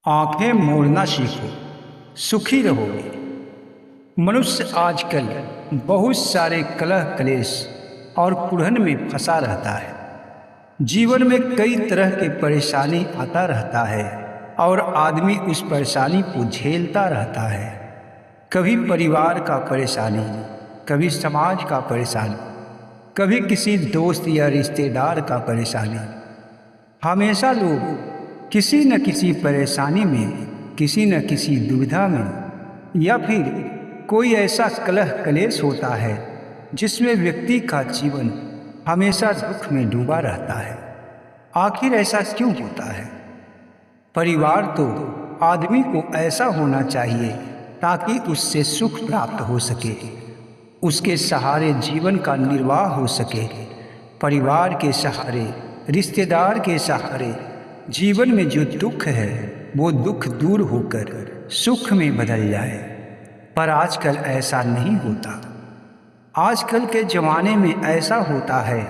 आंखें मोड़ना सीखो, सुखी रहोगे। मनुष्य आजकल बहुत सारे कलह कलेश और कुड़हन में फंसा रहता है। जीवन में कई तरह के परेशानी आता रहता है और आदमी उस परेशानी को झेलता रहता है। कभी परिवार का परेशानी, कभी समाज का परेशानी, कभी किसी दोस्त या रिश्तेदार का परेशानी। हमेशा लोग किसी न किसी परेशानी में, किसी न किसी दुविधा में, या फिर कोई ऐसा कलह कलेश होता है जिसमें व्यक्ति का जीवन हमेशा दुख में डूबा रहता है। आखिर ऐसा क्यों होता है? परिवार तो आदमी को ऐसा होना चाहिए ताकि उससे सुख प्राप्त हो सके, उसके सहारे जीवन का निर्वाह हो सके। परिवार के सहारे, रिश्तेदार के सहारे जीवन में जो दुख है वो दुख दूर होकर सुख में बदल जाए। पर आजकल ऐसा नहीं होता। आजकल के ज़माने में ऐसा होता है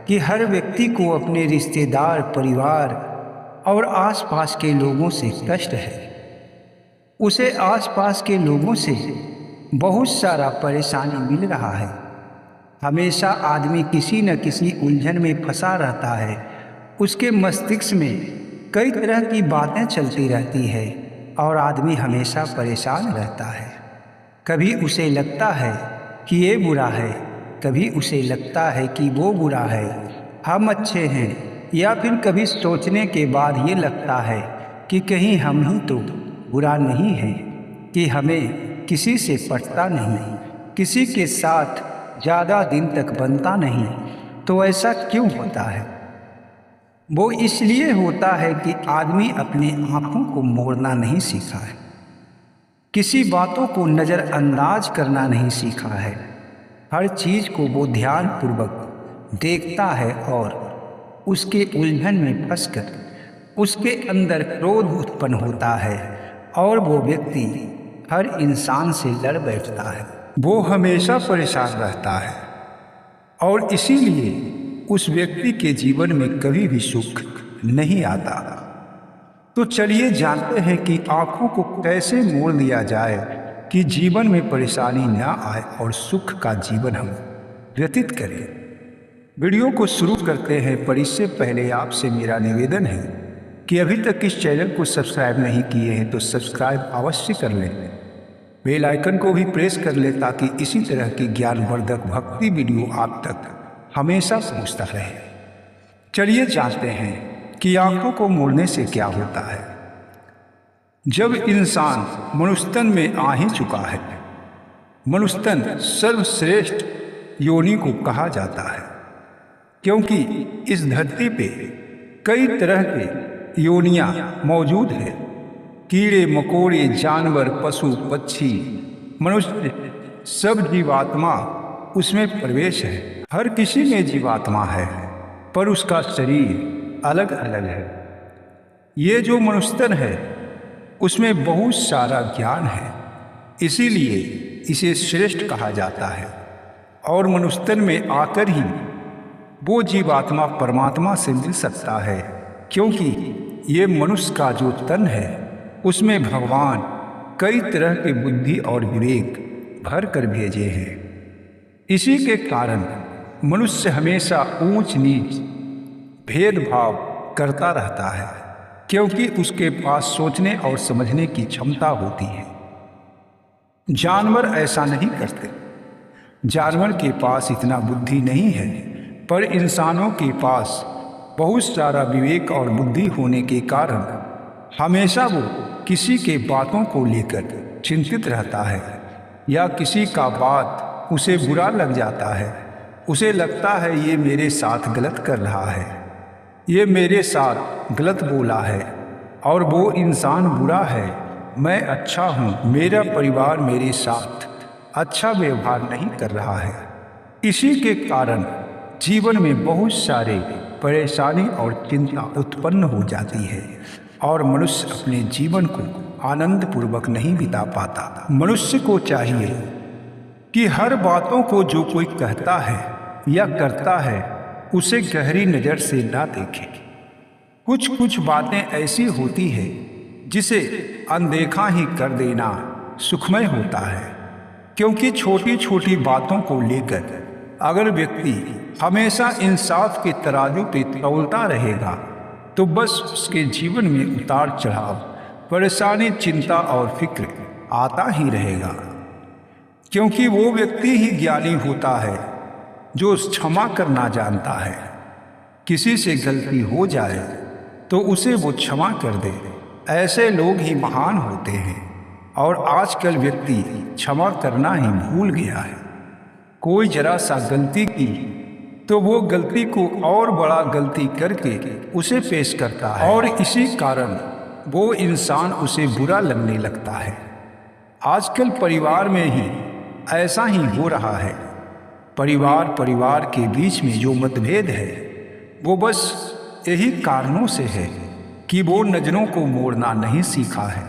कि हर व्यक्ति को अपने रिश्तेदार, परिवार और आसपास के लोगों से कष्ट है। उसे आसपास के लोगों से बहुत सारा परेशानी मिल रहा है। हमेशा आदमी किसी न किसी उलझन में फंसा रहता है। उसके मस्तिष्क में कई तरह की बातें चलती रहती है और आदमी हमेशा परेशान रहता है। कभी उसे लगता है कि ये बुरा है, कभी उसे लगता है कि वो बुरा है, हम अच्छे हैं, या फिर कभी सोचने के बाद ये लगता है कि कहीं हम ही तो बुरा नहीं है, कि हमें किसी से पटता नहीं, किसी के साथ ज़्यादा दिन तक बनता नहीं। तो ऐसा क्यों होता है? वो इसलिए होता है कि आदमी अपनी आँखों को मोड़ना नहीं सीखा है, किसी बातों को नज़रअंदाज करना नहीं सीखा है। हर चीज़ को वो ध्यानपूर्वक देखता है और उसके उलझन में फंसकर उसके अंदर क्रोध उत्पन्न होता है और वो व्यक्ति हर इंसान से लड़ बैठता है। वो हमेशा परेशान रहता है और इसीलिए उस व्यक्ति के जीवन में कभी भी सुख नहीं आता। तो चलिए जानते हैं कि आँखों को कैसे मोड़ लिया जाए कि जीवन में परेशानी ना आए और सुख का जीवन हम व्यतीत करें। वीडियो को शुरू करते हैं, पर इससे पहले आपसे मेरा निवेदन है कि अभी तक इस चैनल को सब्सक्राइब नहीं किए हैं तो सब्सक्राइब अवश्य कर लें, बेल आइकन को भी प्रेस कर लें ताकि इसी तरह की ज्ञानवर्धक भक्ति वीडियो आप तक हमेशा पहुंचता रहे। चलिए जानते हैं कि आंखों को मोड़ने से क्या होता है। जब इंसान मनुष्यतन में आ ही चुका है, मनुष्यतन सर्वश्रेष्ठ योनि को कहा जाता है, क्योंकि इस धरती पे कई तरह के योनियां मौजूद हैं। कीड़े मकोड़े, जानवर, पशु पक्षी, मनुष्य, सब जीवात्मा उसमें प्रवेश है। हर किसी में जीवात्मा है, पर उसका शरीर अलग अलग है। ये जो मनुष्यतन है उसमें बहुत सारा ज्ञान है, इसीलिए इसे श्रेष्ठ कहा जाता है। और मनुष्यतन में आकर ही वो जीवात्मा परमात्मा से मिल सकता है, क्योंकि ये मनुष्य का जो तन है उसमें भगवान कई तरह के बुद्धि और विवेक भर कर भेजे हैं। इसी के कारण मनुष्य हमेशा ऊंच नीच भेदभाव करता रहता है, क्योंकि उसके पास सोचने और समझने की क्षमता होती है। जानवर ऐसा नहीं करते। जानवर के पास इतना बुद्धि नहीं है, पर इंसानों के पास बहुत सारा विवेक और बुद्धि होने के कारण हमेशा वो किसी के बातों को लेकर चिंतित रहता है, या किसी का बात उसे बुरा लग जाता है। उसे लगता है ये मेरे साथ गलत कर रहा है, ये मेरे साथ गलत बोला है, और वो इंसान बुरा है, मैं अच्छा हूँ, मेरा परिवार मेरे साथ अच्छा व्यवहार नहीं कर रहा है। इसी के कारण जीवन में बहुत सारे परेशानी और चिंता उत्पन्न हो जाती है और मनुष्य अपने जीवन को आनंद पूर्वक नहीं बिता पाता। मनुष्य को चाहिए कि हर बातों को जो कोई कहता है या करता है उसे गहरी नज़र से ना देखे। कुछ कुछ बातें ऐसी होती है जिसे अनदेखा ही कर देना सुखमय होता है। क्योंकि छोटी छोटी बातों को लेकर अगर व्यक्ति हमेशा इंसाफ के तराजू पे तौलता रहेगा तो बस उसके जीवन में उतार चढ़ाव, परेशानी, चिंता और फिक्र आता ही रहेगा। क्योंकि वो व्यक्ति ही ज्ञानी होता है जो क्षमा करना जानता है। किसी से गलती हो जाए तो उसे वो क्षमा कर दे, ऐसे लोग ही महान होते हैं। और आजकल व्यक्ति क्षमा करना ही भूल गया है। कोई जरा सा गलती की तो वो गलती को और बड़ा गलती करके उसे पेश करता है और इसी कारण वो इंसान उसे बुरा लगने लगता है। आजकल परिवार में ही ऐसा ही हो रहा है। परिवार के बीच में जो मतभेद है वो बस यही कारणों से है कि वो नज़रों को मोड़ना नहीं सीखा है,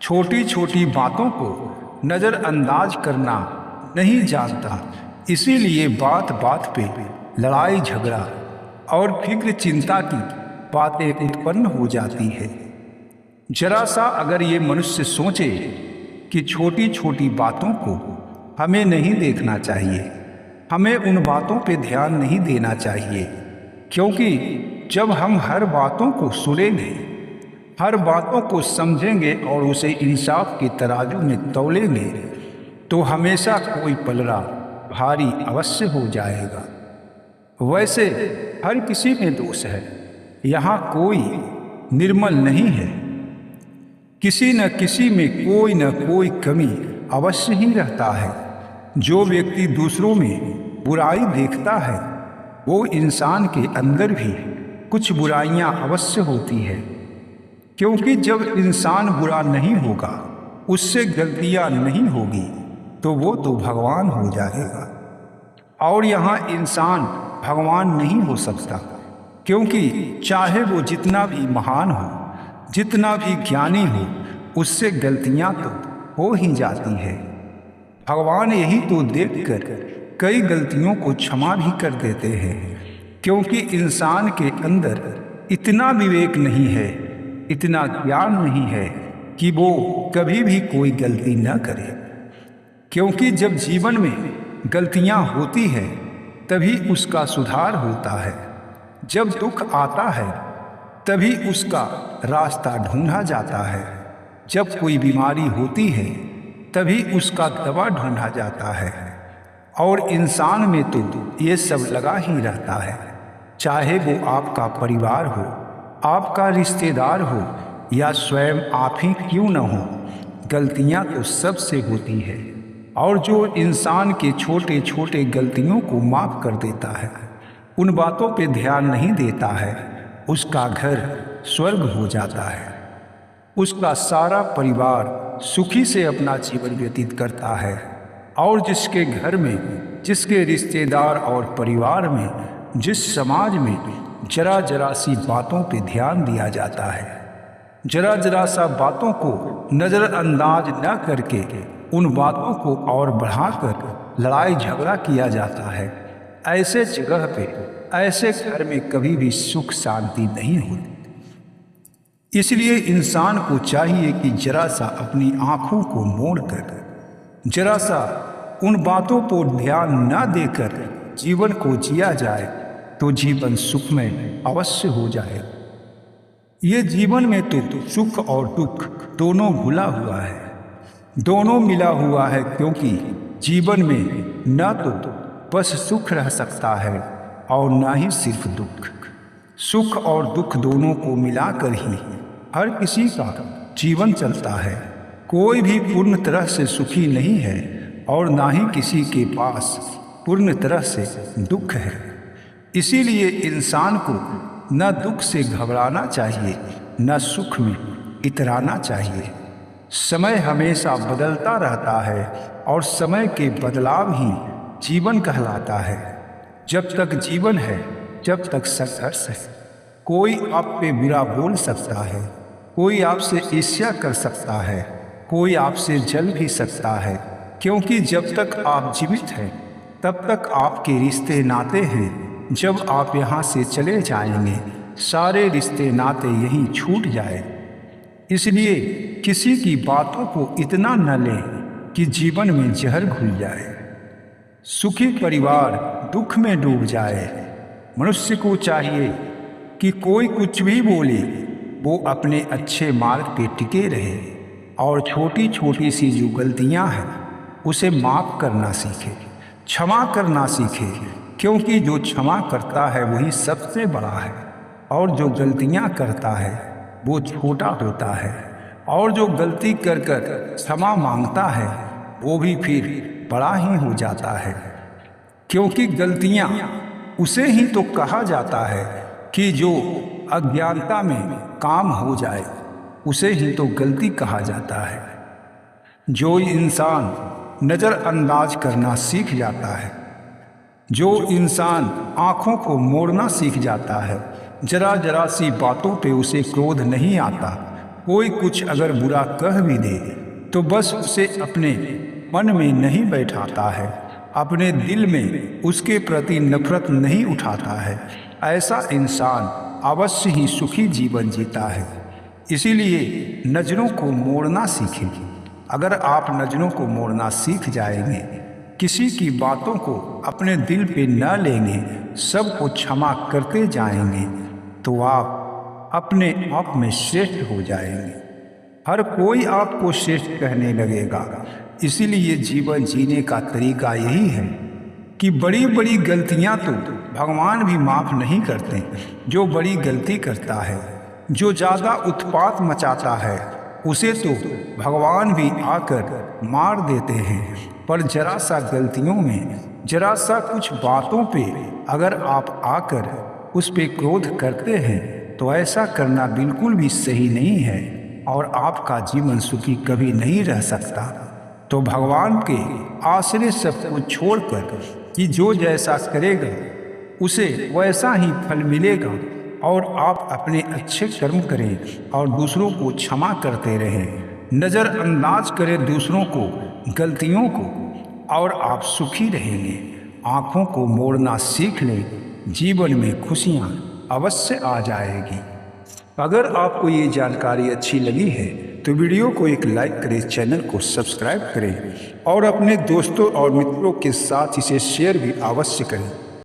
छोटी छोटी बातों को नज़रअंदाज करना नहीं जानता। इसीलिए बात बात पे लड़ाई झगड़ा और फिक्र चिंता की बातें उत्पन्न हो जाती है। जरा सा अगर ये मनुष्य सोचे कि छोटी छोटी बातों को हमें नहीं देखना चाहिए, हमें उन बातों पे ध्यान नहीं देना चाहिए, क्योंकि जब हम हर बातों को सुनेंगे, हर बातों को समझेंगे और उसे इंसाफ के तराजू में तौलेंगे तो हमेशा कोई पलड़ा भारी अवश्य हो जाएगा। वैसे हर किसी में दोष है, यहाँ कोई निर्मल नहीं है। किसी न किसी में कोई न कोई कमी अवश्य ही रहता है। जो व्यक्ति दूसरों में बुराई देखता है वो इंसान के अंदर भी कुछ बुराइयां अवश्य होती है। क्योंकि जब इंसान बुरा नहीं होगा, उससे गलतियां नहीं होगी तो वो तो भगवान हो जाएगा। और यहाँ इंसान भगवान नहीं हो सकता, क्योंकि चाहे वो जितना भी महान हो, जितना भी ज्ञानी हो, उससे गलतियां तो हो ही जाती है। भगवान यही तो देखकर कई गलतियों को क्षमा भी कर देते हैं, क्योंकि इंसान के अंदर इतना विवेक नहीं है, इतना ज्ञान नहीं है कि वो कभी भी कोई गलती न करे। क्योंकि जब जीवन में गलतियां होती हैं तभी उसका सुधार होता है। जब दुख आता है तभी उसका रास्ता ढूंढा जाता है। जब कोई बीमारी होती है तभी उसका दवा ढूंढा जाता है। और इंसान में तो ये सब लगा ही रहता है, चाहे वो आपका परिवार हो, आपका रिश्तेदार हो या स्वयं आप ही क्यों न हो। गलतियां तो सबसे होती है। और जो इंसान के छोटे छोटे गलतियों को माफ़ कर देता है, उन बातों पे ध्यान नहीं देता है, उसका घर स्वर्ग हो जाता है। उसका सारा परिवार सुखी से अपना जीवन व्यतीत करता है। और जिसके घर में, जिसके रिश्तेदार और परिवार में, जिस समाज में जरा जरा सी बातों पे ध्यान दिया जाता है, जरा जरा सा बातों को नज़रअंदाज न करके उन बातों को और बढ़ाकर लड़ाई झगड़ा किया जाता है, ऐसे जगह पे, ऐसे घर में कभी भी सुख शांति नहीं होती। इसलिए इंसान को चाहिए कि जरा सा अपनी आँखों को मोड़कर, जरा सा उन बातों पर ध्यान न देकर जीवन को जिया जाए तो जीवन सुखमय अवश्य हो जाए। ये जीवन में तो सुख और दुख दोनों घुला हुआ है, दोनों मिला हुआ है। क्योंकि जीवन में न तो बस सुख रह सकता है और न ही सिर्फ दुख। सुख और दुख दोनों को मिलाकर ही हर किसी का जीवन चलता है। कोई भी पूर्ण तरह से सुखी नहीं है और ना ही किसी के पास पूर्ण तरह से दुख है। इसीलिए इंसान को न दुख से घबराना चाहिए, न सुख में इतराना चाहिए। समय हमेशा बदलता रहता है और समय के बदलाव ही जीवन कहलाता है। जब तक जीवन है, जब तक संघर्ष है। कोई आप पे बुरा बोल सकता है, कोई आपसे ईर्ष्या कर सकता है, कोई आपसे जल भी सकता है। क्योंकि जब तक आप जीवित हैं तब तक आपके रिश्ते नाते हैं। जब आप यहाँ से चले जाएंगे सारे रिश्ते नाते यहीं छूट जाए। इसलिए किसी की बातों को इतना न लें कि जीवन में जहर घुल जाए। सुखी परिवार दुख में डूब जाए। मनुष्य को चाहिए कि कोई कुछ भी बोले, वो अपने अच्छे मार्ग पे टिके रहे और छोटी छोटी सी जो गलतियां हैं उसे माफ़ करना सीखे, क्षमा करना सीखे, क्योंकि जो क्षमा करता है वही सबसे बड़ा है और जो गलतियां करता है वो छोटा होता है। और जो गलती कर कर क्षमा मांगता है वो भी फिर बड़ा ही हो जाता है, क्योंकि गलतियां उसे ही तो कहा जाता है कि जो अज्ञानता में काम हो जाए उसे ही तो गलती कहा जाता है। जो इंसान नज़रअंदाज करना सीख जाता है, जो इंसान आँखों को मोड़ना सीख जाता है, जरा जरा सी बातों पे उसे क्रोध नहीं आता, कोई कुछ अगर बुरा कह भी दे तो बस उसे अपने मन में नहीं बैठाता है, अपने दिल में उसके प्रति नफरत नहीं उठाता है, ऐसा इंसान अवश्य ही सुखी जीवन जीता है। इसीलिए नज़रों को मोड़ना सीखें। अगर आप नज़रों को मोड़ना सीख जाएंगे, किसी की बातों को अपने दिल पे न लेंगे, सबको क्षमा करते जाएंगे, तो आप अपने आप में श्रेष्ठ हो जाएंगे। हर कोई आपको श्रेष्ठ कहने लगेगा। इसीलिए जीवन जीने का तरीका यही है कि बड़ी बड़ी गलतियां तो भगवान भी माफ़ नहीं करते। जो बड़ी गलती करता है, जो ज़्यादा उत्पात मचाता है, उसे तो भगवान भी आकर मार देते हैं। पर जरा सा गलतियों में, जरा सा कुछ बातों पे अगर आप आकर उस पे क्रोध करते हैं तो ऐसा करना बिल्कुल भी सही नहीं है और आपका जीवन सुखी कभी नहीं रह सकता। तो भगवान के आश्रय सब कुछ छोड़कर कि जो जैसा करेगा उसे वैसा ही फल मिलेगा, और आप अपने अच्छे कर्म करें और दूसरों को क्षमा करते रहें, नज़रअंदाज करें दूसरों को, गलतियों को, और आप सुखी रहेंगे। आँखों को मोड़ना सीख लें, जीवन में खुशियाँ अवश्य आ जाएगी। अगर आपको ये जानकारी अच्छी लगी है तो वीडियो को एक लाइक करें, चैनल को सब्सक्राइब करें और अपने दोस्तों और मित्रों के साथ इसे शेयर भी अवश्य करें।